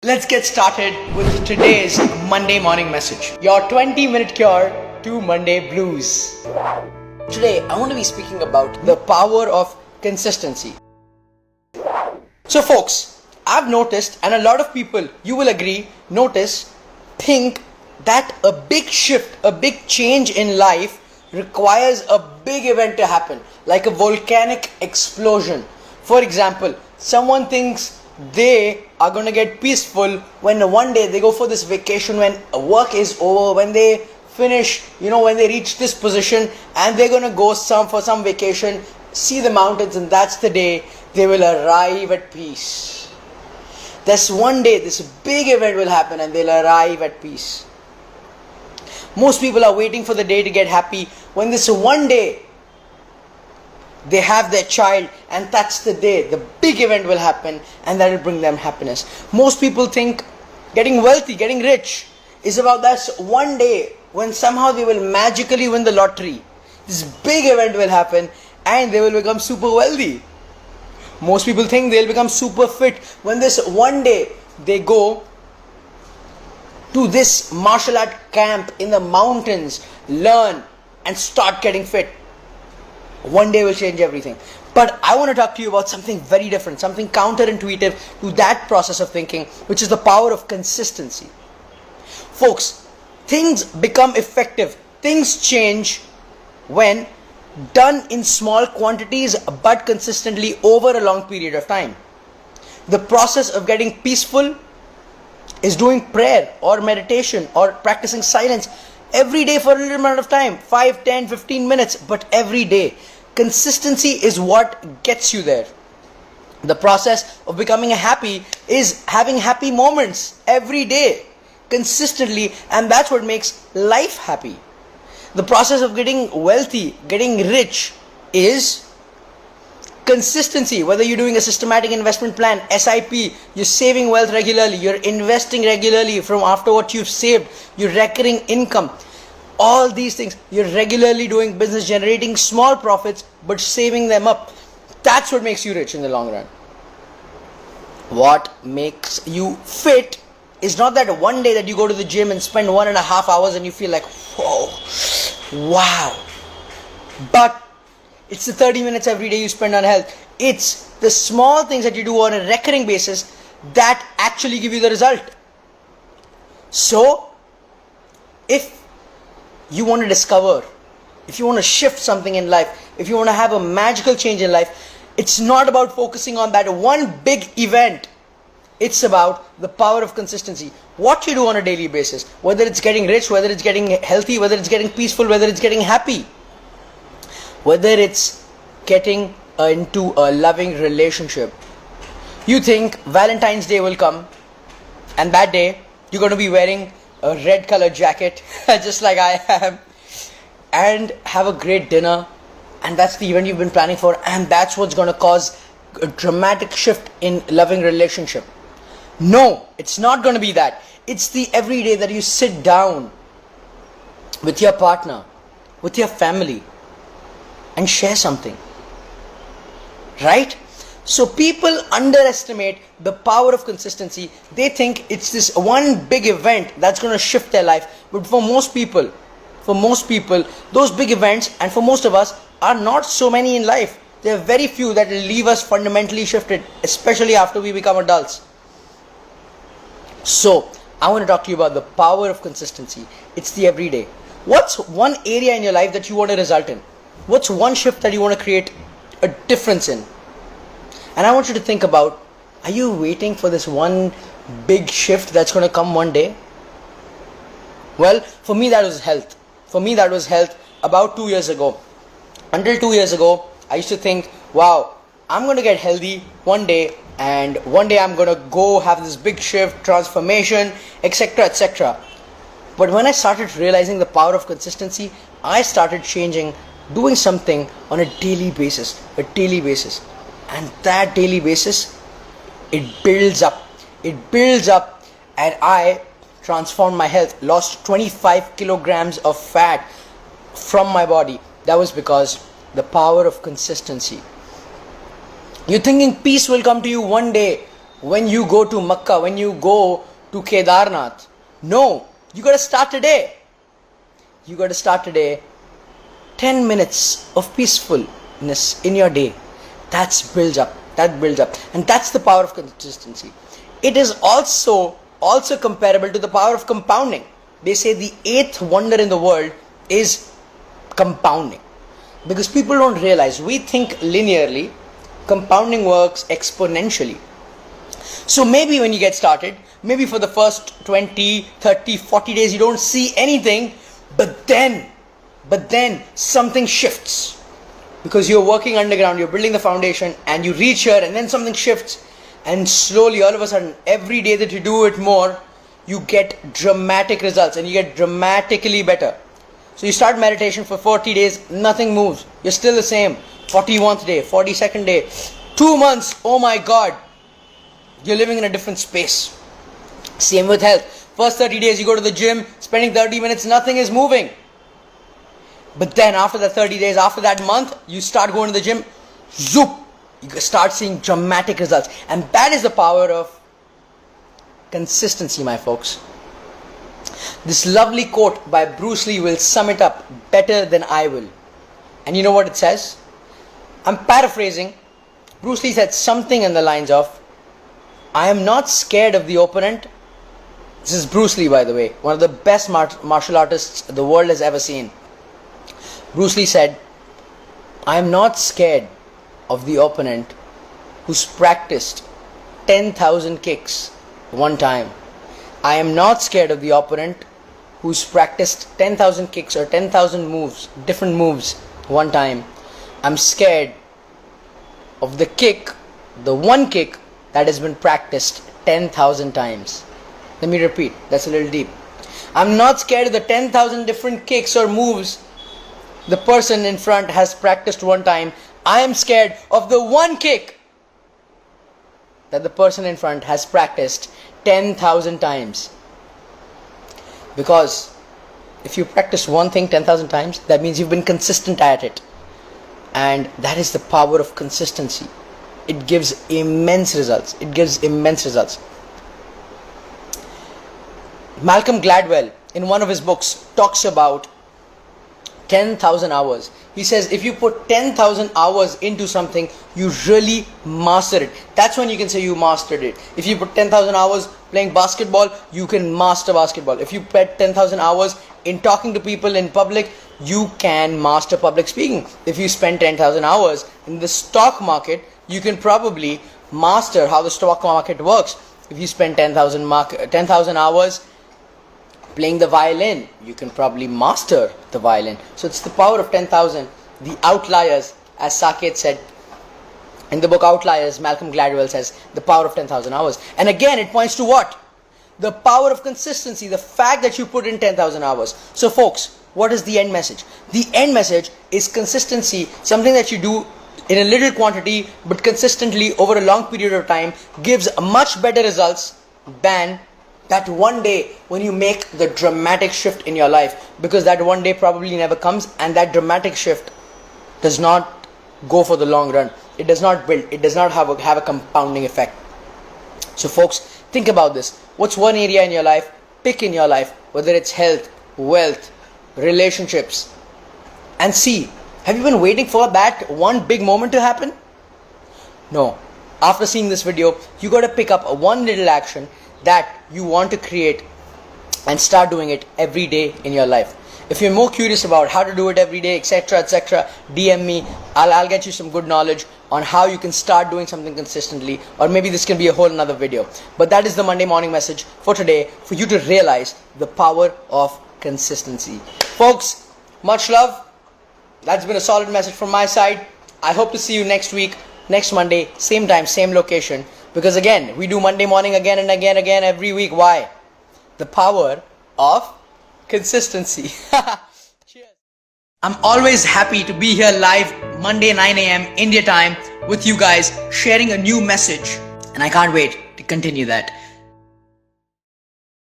Let's get started with today's Monday morning message. Your 20-minute cure to Monday blues. Today, I want to be speaking about the power of consistency. So folks, I've noticed, and a lot of people, you will agree, think that a big shift, a big change in life requires a big event to happen, like a volcanic explosion. For example, someone thinks they are going to get peaceful when one day they go for this vacation, when work is over, when they finish, when they reach this position and they're going to go for some vacation, see the mountains, and that's the day they will arrive at peace. This one day, this big event will happen and they'll arrive at peace. Most people are waiting for the day to get happy when this one day they have their child, and that's the day the big event will happen and that will bring them happiness. Most people think getting wealthy, getting rich is about that one day when somehow they will magically win the lottery. This big event will happen and they will become super wealthy. Most people think they'll become super fit when this one day they go to this martial art camp in the mountains, learn and start getting fit. One day will change everything. But I want to talk to you about something very different, something counterintuitive to that process of thinking, which is the power of consistency. Folks, things become effective, things change when done in small quantities but consistently over a long period of time. The process of getting peaceful is doing prayer or meditation or practicing silence every day for a little amount of time, 5, 10, 15 minutes, but every day. Consistency is what gets you there. The process of becoming happy is having happy moments every day, consistently, and that's what makes life happy. The process of getting wealthy, getting rich is consistency. Whether you're doing a systematic investment plan, SIP, you're saving wealth regularly, you're investing regularly from after what you've saved, you're recurring income. All these things, you're regularly doing business, generating small profits, but saving them up. That's what makes you rich in the long run. What makes you fit is not that one day that you go to the gym and spend 1.5 hours and you feel like, whoa, wow. But it's the 30 minutes every day you spend on health. It's the small things that you do on a recurring basis that actually give you the result. So, if you want to discover, if you want to shift something in life, if you want to have a magical change in life, it's not about focusing on that one big event. It's about the power of consistency. What you do on a daily basis, whether it's getting rich, whether it's getting healthy, whether it's getting peaceful, whether it's getting happy, whether it's getting into a loving relationship. You think Valentine's Day will come, and that day you're going to be wearing a red color jacket just like I am, and have a great dinner, and that's the event you've been planning for, and that's what's going to cause a dramatic shift in loving relationship. No, it's not going to be that. It's the everyday that you sit down with your partner, with your family, and share something, right? So people underestimate the power of consistency. They think it's this one big event that's going to shift their life. But for most people, those big events, and for most of us, are not so many in life. There are very few that will leave us fundamentally shifted, especially after we become adults. So I want to talk to you about the power of consistency. It's the everyday. What's one area in your life that you want to result in? What's one shift that you want to create a difference in? And I want you to think about, are you waiting for this one big shift that's going to come one day? Well, for me that was health. About 2 years ago. Until 2 years ago, I used to think, wow, I'm going to get healthy one day, and one day I'm going to go have this big shift, transformation, etc., etc. But when I started realizing the power of consistency, I started changing, doing something on a daily basis. And that daily basis, it builds up, and I transformed my health, lost 25 kilograms of fat from my body. That was because the power of consistency. You're thinking peace will come to you one day when you go to Makkah, when you go to Kedarnath. No, you got to start today. You got to start today. 10 minutes of peacefulness in your day. That builds up. And that's the power of consistency. It is also comparable to the power of compounding. They say the 8th wonder in the world is compounding. Because people don't realize, we think linearly, compounding works exponentially. So maybe when you get started, maybe for the first 20, 30, 40 days you don't see anything, but then something shifts. Because you're working underground, you're building the foundation, and you reach here, and then something shifts, and slowly, all of a sudden, every day that you do it more, you get dramatic results, and you get dramatically better. So you start meditation for 40 days, nothing moves, you're still the same. 41st day, 42nd day, 2 months, oh my God, you're living in a different space. Same with health. First 30 days, you go to the gym, spending 30 minutes, nothing is moving. But then after the 30 days, after that month, you start going to the gym, zoop, you start seeing dramatic results. And that is the power of consistency, my folks. This lovely quote by Bruce Lee will sum it up better than I will. And you know what it says? I'm paraphrasing. Bruce Lee said something in the lines of, I am not scared of the opponent. This is Bruce Lee, by the way, one of the best martial artists the world has ever seen. Bruce Lee said, I am not scared of the opponent who's practiced 10,000 kicks one time. I am not scared of the opponent who's practiced 10,000 kicks or 10,000 moves, different moves one time. I'm scared of the kick, the one kick that has been practiced 10,000 times. Let me repeat, that's a little deep. I'm not scared of the 10,000 different kicks or moves the person in front has practiced one time. I am scared of the one kick that the person in front has practiced 10,000 times. Because if you practice one thing 10,000 times, that means you've been consistent at it. And that is the power of consistency. It gives immense results. Malcolm Gladwell, in one of his books, talks about 10,000 hours. He says if you put 10,000 hours into something, you really master it. That's when you can say you mastered it. If you put 10,000 hours playing basketball, you can master basketball. If you put 10,000 hours in talking to people in public, you can master public speaking. If you spend 10,000 hours in the stock market, you can probably master how the stock market works. If you spend 10,000 hours playing the violin, you can probably master the violin. So it's the power of 10,000. The outliers, as Saket said in the book Outliers, Malcolm Gladwell says the power of 10,000 hours. And again, it points to what? The power of consistency, the fact that you put in 10,000 hours. So folks, what is the end message? The end message is consistency, something that you do in a little quantity but consistently over a long period of time gives much better results than that one day when you make the dramatic shift in your life, because that one day probably never comes, and that dramatic shift does not go for the long run. It does not build, it does not have a compounding effect. So folks, think about this. What's one area in your life, pick in your life, whether it's health, wealth, relationships, and see, have you been waiting for that one big moment to happen? No. After seeing this video, you got to pick up one little action that you want to create and start doing it every day in your life. If you're more curious about how to do it every day, etc., DM me. I'll get you some good knowledge on how you can start doing something consistently, or maybe this can be a whole another video. But that is the Monday morning message for today, for you to realize the power of consistency. Folks, much love. That's been a solid message from my side. I hope to see you next week, next Monday, same time, same location. Because again, we do Monday morning again and again every week. Why? The power of consistency. Cheers. I'm always happy to be here live Monday 9 a.m. India time with you guys, sharing a new message. And I can't wait to continue that.